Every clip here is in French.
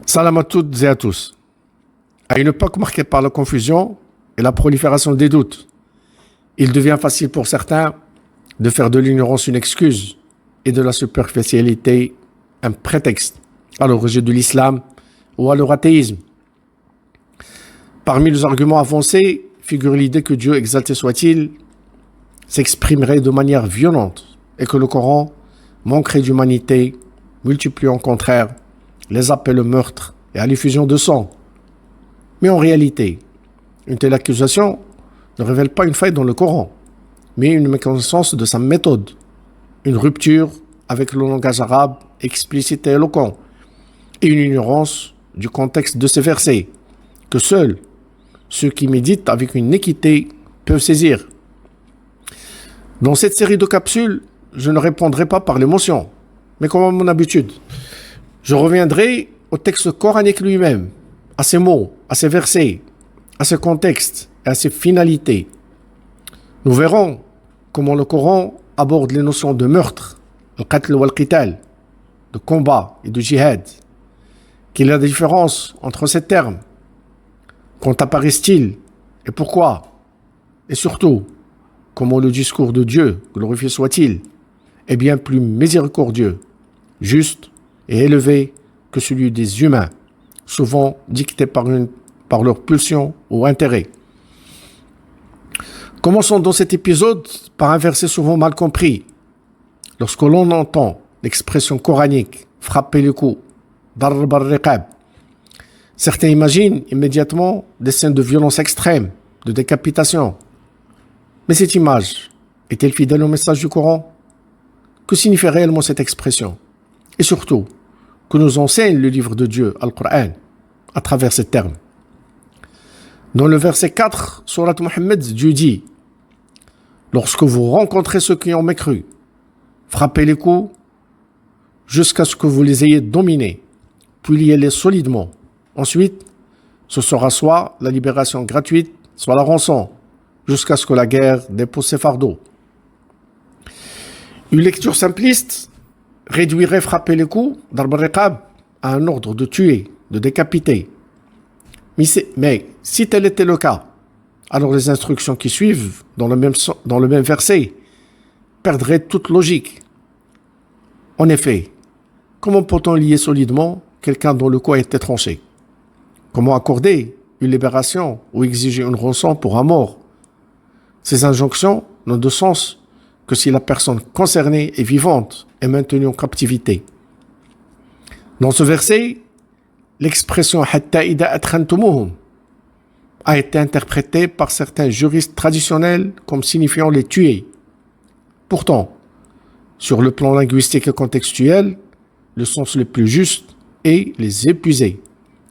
Salam à toutes et à tous. À une époque marquée par la confusion et la prolifération des doutes, il devient facile pour certains de faire de l'ignorance une excuse et de la superficialité un prétexte à l'origine de l'islam ou à leur athéisme. Parmi les arguments avancés figure l'idée que Dieu, exalté soit-il, s'exprimerait de manière violente et que le Coran manquerait d'humanité, multipliant au contraire les appels au meurtre et à l'effusion de sang. Mais en réalité, une telle accusation ne révèle pas une faille dans le Coran, mais une méconnaissance de sa méthode, une rupture avec le langage arabe explicite et éloquent, et une ignorance du contexte de ces versets, que seuls ceux qui méditent avec une équité peuvent saisir. Dans cette série de capsules, je ne répondrai pas par l'émotion, mais comme à mon habitude, je reviendrai au texte coranique lui-même, à ses mots, à ses versets, à ses contextes et à ses finalités. Nous verrons comment le Coran aborde les notions de meurtre, le qatl wal qital, de combat et de jihad, qu'il y a des différences entre ces termes, quand apparaissent-ils et pourquoi, et surtout, comment le discours de Dieu, glorifié soit-il, est bien plus miséricordieux, juste et élevé que celui des humains, souvent dictés par leurs pulsions ou intérêts. Commençons dans cet épisode par un verset souvent mal compris. Lorsque l'on entend l'expression coranique « frapper le cou »,« darb al-riqab », certains imaginent immédiatement des scènes de violence extrême, de décapitation. Mais cette image est-elle fidèle au message du Coran? Que signifie réellement cette expression? Et surtout, que nous enseigne le livre de Dieu, Al-Qur'an, à travers ces termes. Dans le verset 4, Surat Muhammad, Dieu dit « Lorsque vous rencontrez ceux qui ont mécru, frappez les coups jusqu'à ce que vous les ayez dominés, puis liez-les solidement. Ensuite, ce sera soit la libération gratuite, soit la rançon, jusqu'à ce que la guerre dépose ses fardeaux. » Une lecture simpliste réduirait frapper les coups, darb al-riqab, à un ordre de tuer, de décapiter. Mais si tel était le cas, alors les instructions qui suivent dans le même verset perdraient toute logique. En effet, comment peut-on lier solidement quelqu'un dont le cou a été tranché? Comment accorder une libération ou exiger une rançon pour un mort? Ces injonctions n'ont de sens que si la personne concernée est vivante et maintenue en captivité. Dans ce verset, l'expression « hatta ida atrantumuhum » a été interprétée par certains juristes traditionnels comme signifiant les tuer. Pourtant, sur le plan linguistique et contextuel, le sens le plus juste est les épuiser,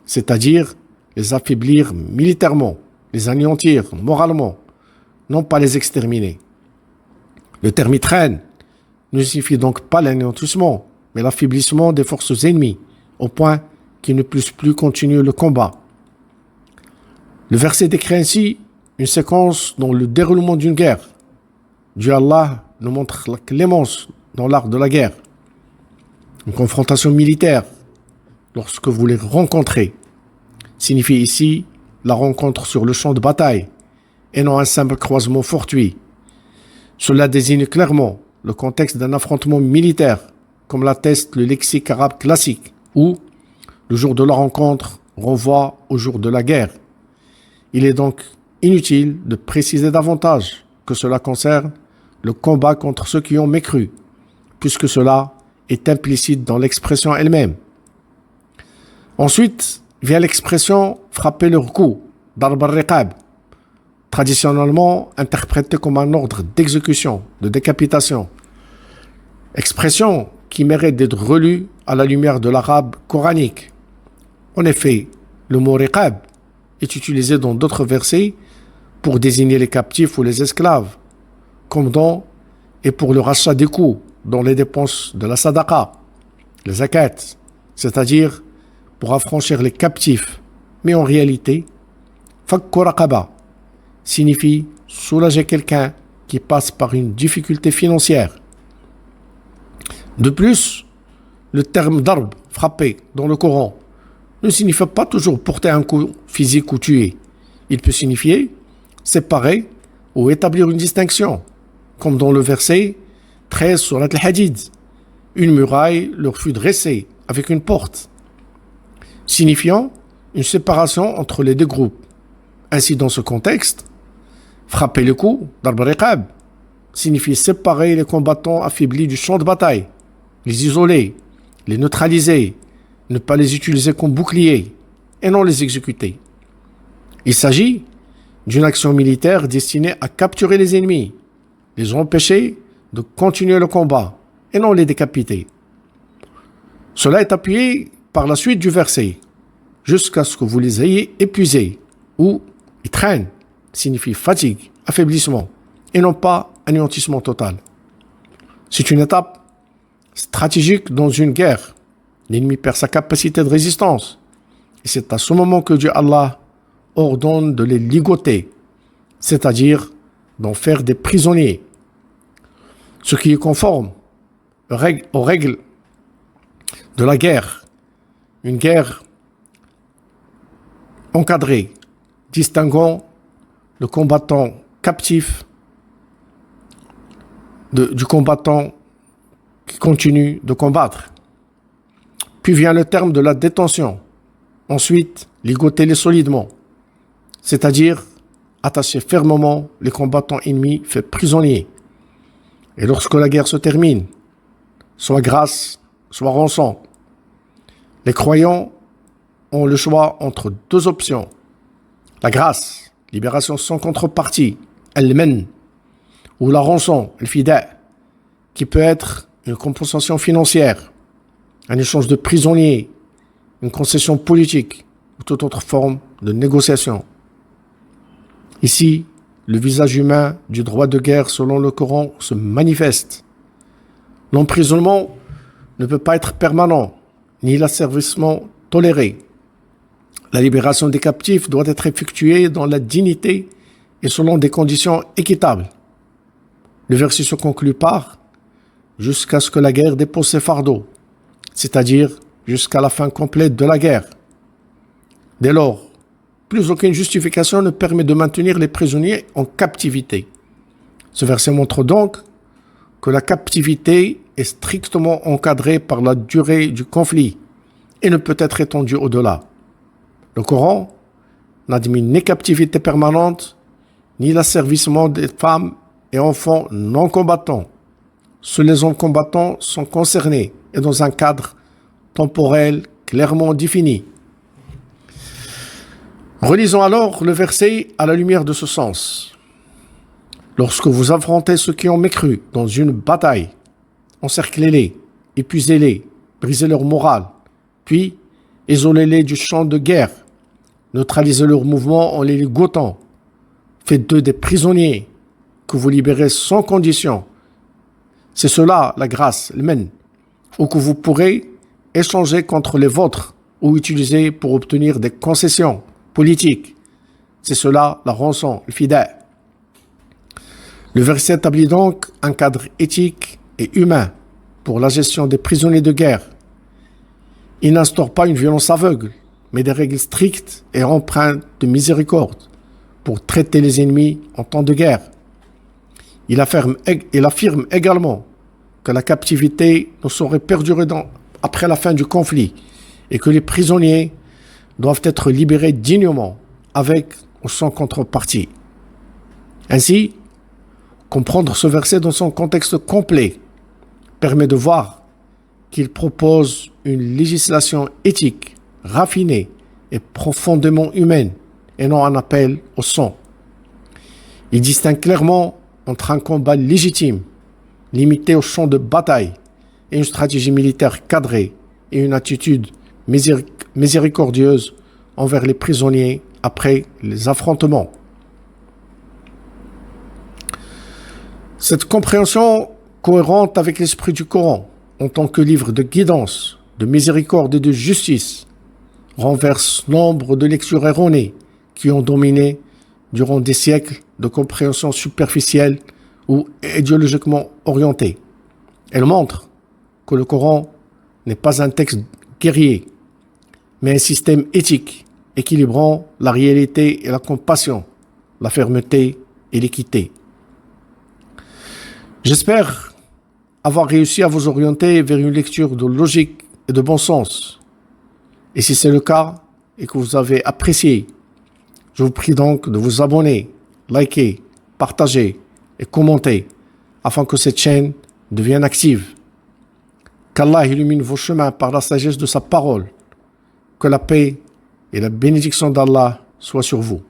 c'est-à-dire les affaiblir militairement, les anéantir moralement, non pas les exterminer. Le terme itran ne signifie donc pas l'anéantissement, mais l'affaiblissement des forces ennemies, au point qu'ils ne puissent plus continuer le combat. Le verset décrit ainsi une séquence dans le déroulement d'une guerre. Dieu Allah nous montre la clémence dans l'art de la guerre. Une confrontation militaire, lorsque vous les rencontrez, signifie ici la rencontre sur le champ de bataille, et non un simple croisement fortuit. Cela désigne clairement le contexte d'un affrontement militaire, comme l'atteste le lexique arabe classique, où le jour de la rencontre renvoie au jour de la guerre. Il est donc inutile de préciser davantage que cela concerne le combat contre ceux qui ont mécru, puisque cela est implicite dans l'expression elle-même. Ensuite vient l'expression « frapper leur cou », « darb al-riqab », traditionnellement interprété comme un ordre d'exécution, de décapitation. Expression qui mérite d'être relue à la lumière de l'arabe coranique. En effet, le mot riqab est utilisé dans d'autres versets pour désigner les captifs ou les esclaves, comme dans et pour le rachat des coups dans les dépenses de la sadaqa, les zakat, c'est-à-dire pour affranchir les captifs. Mais en réalité, fakku raqaba signifie soulager quelqu'un qui passe par une difficulté financière. De plus, le terme darb, frapper, dans le Coran, ne signifie pas toujours porter un coup physique ou tuer. Il peut signifier séparer ou établir une distinction, comme dans le verset 13 sur Al-Hadid. Une muraille leur fut dressée avec une porte, signifiant une séparation entre les deux groupes. Ainsi, dans ce contexte, frapper le coup, darb al-riqab, signifie séparer les combattants affaiblis du champ de bataille, les isoler, les neutraliser, ne pas les utiliser comme bouclier et non les exécuter. Il s'agit d'une action militaire destinée à capturer les ennemis, les empêcher de continuer le combat et non les décapiter. Cela est appuyé par la suite du verset, jusqu'à ce que vous les ayez épuisés, ou itran signifie fatigue, affaiblissement, et non pas anéantissement total. C'est une étape stratégique dans une guerre. L'ennemi perd sa capacité de résistance. Et c'est à ce moment que Dieu Allah ordonne de les ligoter, c'est-à-dire d'en faire des prisonniers. Ce qui est conforme aux règles de la guerre. Une guerre encadrée, distinguant le combattant captif du combattant qui continue de combattre. Puis vient le terme de la détention. Ensuite, ligoter-les solidement, c'est-à-dire attacher fermement les combattants ennemis faits prisonniers. Et lorsque la guerre se termine, soit grâce, soit rançon, les croyants ont le choix entre deux options. La grâce, libération sans contrepartie, al-man, ou la rançon, al-fida, qui peut être une compensation financière, un échange de prisonniers, une concession politique ou toute autre forme de négociation. Ici, le visage humain du droit de guerre selon le Coran se manifeste. L'emprisonnement ne peut pas être permanent, ni l'asservissement toléré. La libération des captifs doit être effectuée dans la dignité et selon des conditions équitables. Le verset se conclut par « jusqu'à ce que la guerre dépose ses fardeaux », c'est-à-dire jusqu'à la fin complète de la guerre. Dès lors, plus aucune justification ne permet de maintenir les prisonniers en captivité. Ce verset montre donc que la captivité est strictement encadrée par la durée du conflit et ne peut être étendue au-delà. Le Coran n'admet ni captivité permanente, ni l'asservissement des femmes et enfants non combattants. Seuls les hommes combattants sont concernés et dans un cadre temporel clairement défini. Relisons alors le verset à la lumière de ce sens. Lorsque vous affrontez ceux qui ont mécru dans une bataille, encerclez-les, épuisez-les, brisez leur morale, puis isolez-les du champ de guerre, neutralisez leurs mouvements en les ligotant, faites d'eux des prisonniers que vous libérez sans condition. C'est cela la grâce, le men, ou que vous pourrez échanger contre les vôtres ou utiliser pour obtenir des concessions politiques. C'est cela la rançon, le fida. Le verset établit donc un cadre éthique et humain pour la gestion des prisonniers de guerre. Il n'instaure pas une violence aveugle, mais des règles strictes et empreintes de miséricorde pour traiter les ennemis en temps de guerre. Il affirme également que la captivité ne saurait perdurer après la fin du conflit et que les prisonniers doivent être libérés dignement, avec ou sans contrepartie. Ainsi, comprendre ce verset dans son contexte complet permet de voir qu'il propose une législation éthique, raffinée et profondément humaine, et non un appel au sang. Il distingue clairement entre un combat légitime, limité au champ de bataille, et une stratégie militaire cadrée et une attitude miséricordieuse envers les prisonniers après les affrontements. Cette compréhension cohérente avec l'esprit du Coran, en tant que livre de guidance, de miséricorde et de justice, renverse nombre de lectures erronées qui ont dominé durant des siècles de compréhension superficielle ou idéologiquement orientée. Elle montre que le Coran n'est pas un texte guerrier, mais un système éthique, équilibrant la réalité et la compassion, la fermeté et l'équité. J'espère avoir réussi à vous orienter vers une lecture de logique et de bon sens. Et si c'est le cas et que vous avez apprécié, je vous prie donc de vous abonner, liker, partager et commenter afin que cette chaîne devienne active. Qu'Allah illumine vos chemins par la sagesse de sa parole. Que la paix et la bénédiction d'Allah soient sur vous.